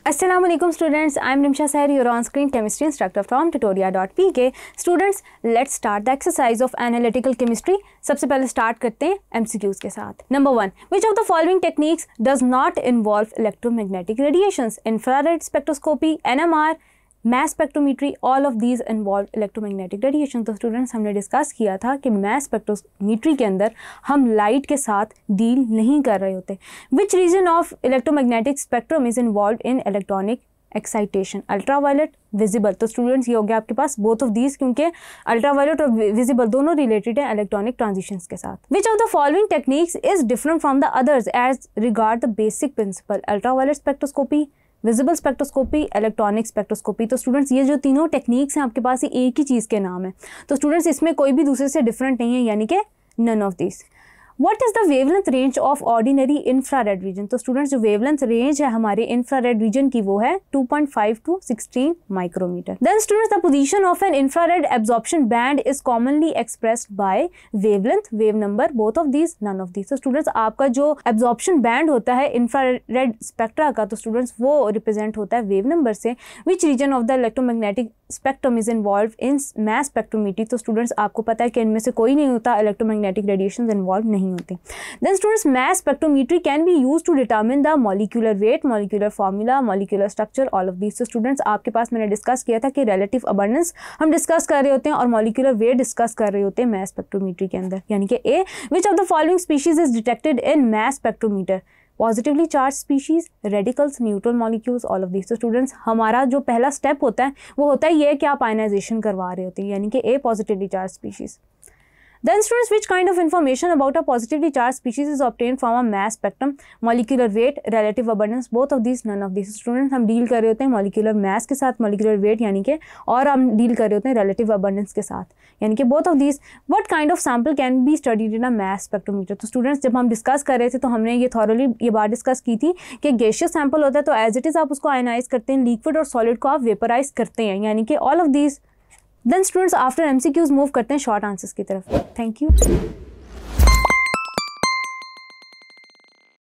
Assalamualaikum students, I am Nimsha Sahir, your on-screen chemistry instructor from tutoria.pk. Students, let's start the exercise of analytical chemistry. सबसे पहले start करते हैं MCQs के साथ. Number 1. Which of the following techniques does not involve electromagnetic radiations? Infrared spectroscopy, NMR, mass spectrometry, all of these involve electromagnetic radiation. तो students हमने discuss किया था कि mass spectrometry के अंदर हम लाइट के साथ डील नहीं कर रहे होते. Which region of electromagnetic spectrum is involved in electronic excitation? Ultraviolet, visible. तो स्टूडेंट्स ये हो गया आपके पास both of these, क्योंकि अल्ट्रावायलेट और विजिबल दोनों रिलेटेड है इलेक्ट्रॉनिक ट्रांजिशंस के साथ. Which of the following techniques is different from the others as regard the basic principle? Ultraviolet spectroscopy, visible spectroscopy, electronic spectroscopy. तो स्टूडेंट्स ये जो तीनों टेक्निक्स हैं आपके पास ये एक ही चीज़ के नाम है. तो स्टूडेंट्स इसमें कोई भी दूसरे से डिफरेंट नहीं है, यानी कि none of this. What is the wavelength range of ordinary infrared region? तो स्टूडेंट्स जो wavelength range है हमारे infrared region की वो है 2.5 to 16 micrometer. Then students, the position of an infrared absorption band is commonly expressed by wavelength, wave number, both of these, none of these. तो students आपका जो absorption band होता है infrared spectra का, तो स्टूडेंट्स वो represent होता है wave number से. Which region of the electromagnetic spectrum is involved in mass spectrometry? तो स्टूडेंट्स आपको पता है कि इनमें से कोई नहीं होता, electromagnetic radiations involved नहीं होती. Then students, mass spectrometry can be used to determine the molecular weight, molecular formula, molecular structure, all of these. So students, आपके पास मैंने डिस्कस किया था कि relative abundance हम डिस्कस कर रहे होते हैं और molecular weight डिस्कस कर रहे होते हैं mass spectrometry के अंदर, यानी कि A. Which of the following species is detected in mass spectrometer? Positively charge species, radicals, neutral molecules, all of this. तो स्टूडेंट्स हमारा जो पहला स्टेप होता है वो होता है ये कि आप आयनाइजेशन करवा रहे होते हैं, यानी कि a positively charge species. Then students, which kind of information about a positively charged species is obtained from a mass spectrum? Molecular weight, relative abundance, both of these, none of these. Students हम deal कर रहे होते हैं molecular mass के साथ, molecular weight यानी कि, और हम डील कर रहे होते हैं relative abundance के साथ, यानी कि both of these. What kind of sample can be studied in a mass spectrometer? तो students जब हम डिस्कस कर रहे थे तो हमने ये thoroughly ये बात डिस्कस की थी कि gaseous sample होता है तो as it is आप उसको आयनाइज करते हैं, liquid और solid को आप वेपराइज करते हैं, यानी कि all of these. Then students, after MCQs move करते हैं शॉर्ट आंसर्स की तरफ. Thank you.